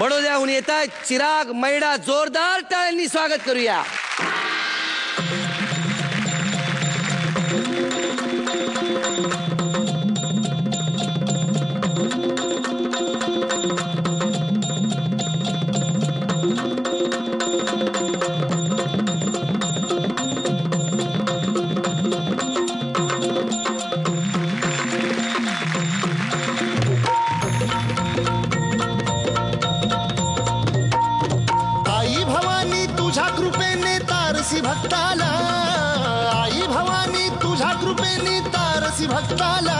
बडोद्याहून येत आहेत चिराग मैडा. जोरदार टाळ्यांनी स्वागत करूया. भक्ताला आई भवानी तुझ्या कृपेने तारसी भक्ताला.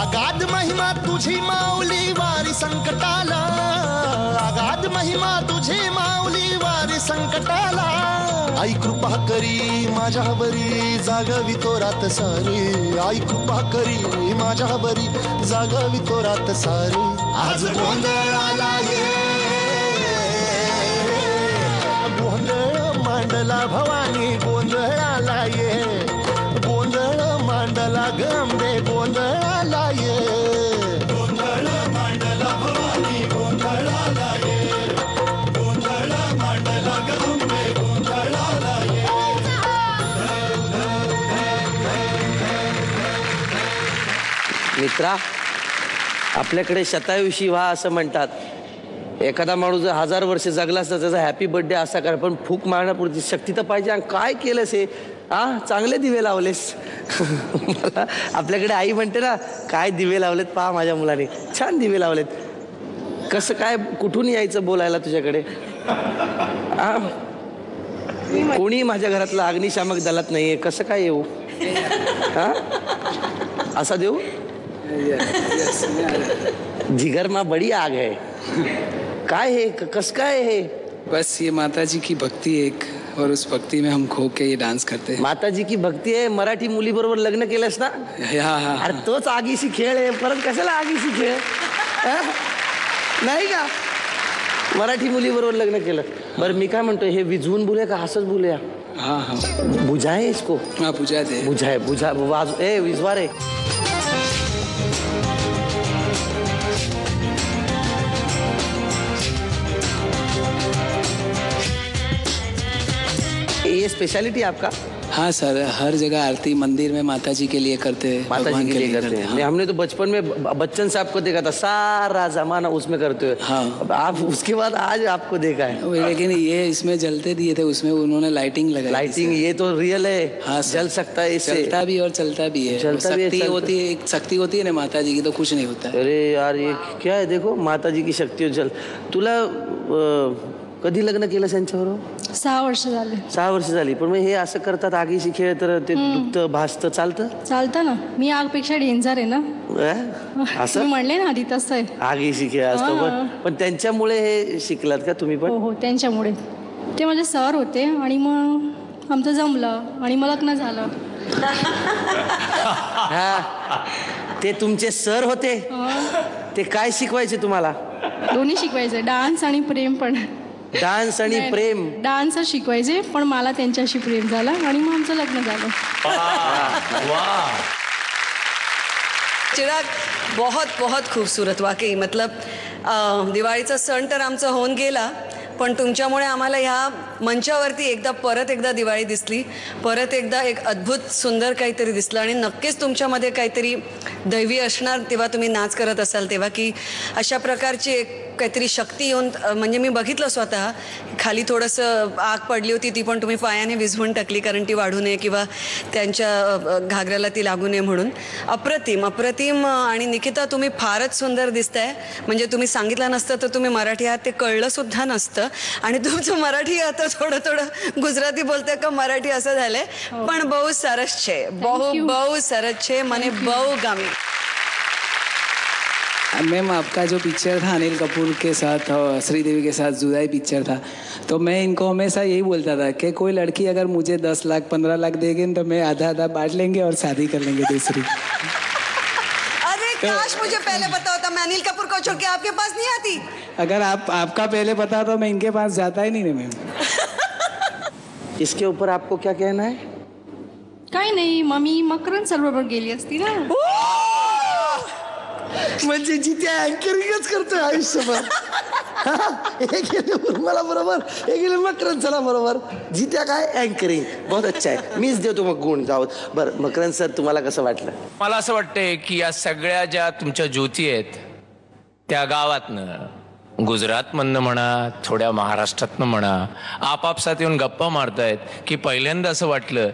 अगाध महिमा तुझी माऊली वारी संकटाला. अगाध महिमा तुझी माऊली वारी संकटाला. आई कृपा करी माझ्यावरी जागवी तो रात सारी. आई कृपा करी माझ्यावरी जागवी तो रात सारी. आज गोंधळाला ये मांडला भवानी गोंधळाला ये. गोंधळ मांडला गंबे गोंधळाला ये. गोंधळ मांडला भवानी गोंधळाला ये. गोंधळ मांडला गंबे गोंधळाला ये. मित्रा, आपल्याकडे शतायुषी व्हा असं म्हणतात. एखादा माणूस जर 1000 वर्ष जगला असता त्याचा हॅपी बर्थडे असा करा, पण फूक मारण्यापुरती शक्ती तर पाहिजे. आणि काय केलंस हे? चांगले दिवे लावलेस. मला आपल्याकडे आई म्हणते ना, काय दिवे लावलेत पहा माझ्या मुलाने. छान दिवे लावलेत. कसं काय कुठून यायचं बोलायला तुझ्याकडे? कोणी माझ्या घरातलं अग्निशामक दलात नाहीये. कसं काय येऊ? असा देऊ? जिगर में बड़ी आग है. काय है? कस काय है? बस ये माता जी की भक्ति एक, और उस भक्ति में हम खो के ये डांस करते हैं. माता जी की भक्ती आहे. मराठी मुली बरोबर लग्न केलंस ना? अरे तोच आगीशी खेळ आहे. परत कशाला आगीशी खेळ? नाही का? मराठी मुली बरोबर लग्न केलं. बरं मी काय म्हणतो, हे विझवून बोलूया का असंच बोलूया? हाँ बुझाए इसको. हाँ बुझा दे. बुझा विझवा रे. ये स्पेशलिटी आपका? हाँ सर, हर जगह आरती मंदिर में माता जी के लिए करते हैं. माता जी के लिए करते हैं. हाँ. हमने तो बचपन में बच्चन साहब को देखा था, सारा जमाना उसमें करते हुए. हाँ. आप उसके बाद आज आपको देखा है. लेकिन ये इसमें जलते दिए थे, उसमें उन्होंने लाइटिंग लगाई. लाइटिंग ये तो रियल है. हाँ जल सकता है इससे. जलता भी और चलता भी है. शक्ति होती है, एक शक्ति होती है ना माता जी की, तो कुछ नहीं होता. अरे यार ये क्या है? देखो माता जी की शक्ती. जल तुला कधी लग्न केलं त्यांच्याबरोबर? 6 वर्ष झाले. 6 वर्ष झाली. पण मग हे असं करतात आगीशी खेळ, तर ते दुखतं भासतं चालतं ना. मी आगपेक्षा डेंजर आहे ना. असं म्हणले ना आधी तसं आहे. आगीशी खेळ असतो. पण त्यांच्यामुळे हे शिकलात का तुम्ही पण? हो त्यांच्यामुळे. ते माझे सर होते आणि मग आमचं जमलं आणि मग लग्न झालं. ते तुमचे सर होते? ते काय शिकवायचे तुम्हाला? दोन्ही शिकवायचे, डान्स आणि प्रेम पण. डान्स आणि प्रेम? डान्स शिकवायचे, पण मला त्यांच्याशी प्रेम झालं आणि मग आमचं लग्न झालं. चिराग, बहुत बहुत खूबसूरत वाकई. मतलब दिवाळीचा सण तर आमचा होऊन गेला, पण तुमच्यामुळे आम्हाला ह्या मंचावरती परत एकदा दिवाळी दिसली. परत एकदा एक अद्भुत सुंदर काहीतरी दिसलं. आणि नक्कीच तुमच्यामध्ये काहीतरी दैवी असणार तेव्हा तुम्ही नाच करत असाल तेव्हा, की अशा प्रकारची एक काहीतरी शक्ती येऊन. म्हणजे मी बघितलं स्वतः, खाली थोडंसं आग पडली होती, ती पण तुम्ही पायाने विझवून टाकली कारण ती वाढू नये किंवा त्यांच्या घागऱ्याला ती लागू नये म्हणून. अप्रतिम अप्रतिम. आणि निकिता, तुम्ही फारच सुंदर दिसताय. म्हणजे तुम्ही सांगितलं नसतं तर तुम्ही मराठी आहात ते कळलं सुद्धा नसतं. आणि तुमचं मराठी आता थोडं गुजराती बोलतंय का मराठी असं झालंय. पण बहुत सरस छे. बहुत सरस छे. મને બહુ ગમી. मैम, आपका जो पिक्चर था अनिल कपूर के साथ और श्रीदेवी के साथ, जुदाई पिक्चर था, तो मैं इनको हमेशा यही बोलता था कि कोई लड़की अगर मुझे 10 लाख 15 लाख देगी तो मैं आधा बांट लेंगे और शादी कर लेंगे दूसरी. अरे काश मुझे पहले पता होता. मैं अनिल कपूर को छोड़ के आपके पास नहीं आती. अगर आपका पहले पता तो मैं इनके पास जाता ही नहीं. मैम, इसके ऊपर आपको क्या कहना है? काही नाही, मम्मी मकरन सर बरोबर गेली असती ना. म्हणजे जिथे अँकरिंगच करतोय आयुष्यभर. हे गेले उर्मिला बरोबर, हे गेले मकरंद सर बरोबर. जित्या काय अँकरिंग बहुत अच्छा आहे. मीच देतो मग गुण जाऊ. बरं मकरंद सर तुम्हाला कसं वाटलं? मला असं वाटतंय की या सगळ्या ज्या तुमच्या ज्योती आहेत त्या गावातनं, गुजरातमधनं म्हणा, थोड्या महाराष्ट्रातनं म्हणा, आपापसात येऊन गप्पा मारतायत की पहिल्यांदा असं वाटलं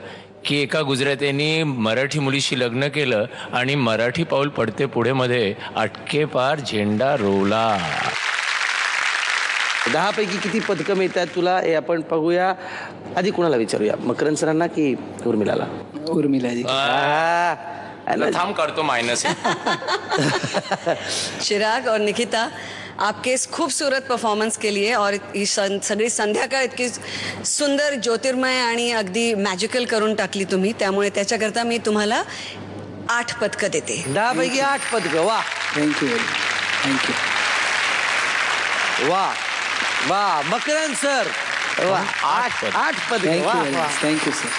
की एका गुजरात्यांनी मराठी मुलीशी लग्न केलं आणि मराठी पाऊल पडते पुढे मध्ये अटके पार झेंडा रोवला. 10 पैकी किती पदकं मिळतात तुला हे आपण बघूया. आधी कुणाला विचारूया, मकरंद सरांना की उर्मिलाला? उर्मिला जी. थांब करतो मायनस. चिराग और निकिता, आपके इस खूबसूरत परफॉर्मन्स के लिए और ही सगळी संध्याकाळ इतकी सुंदर, ज्योतिर्मय आणि अगदी मॅजिकल करून टाकली तुम्ही, त्यामुळे त्याच्याकरता मी तुम्हाला 8 पदकं देते. 10 पैकी 8 पदकं. वा थँक्यू थँक्यू. वा वा मकरंद सर वा. 8 पदकं. वा वा. Thank you sir.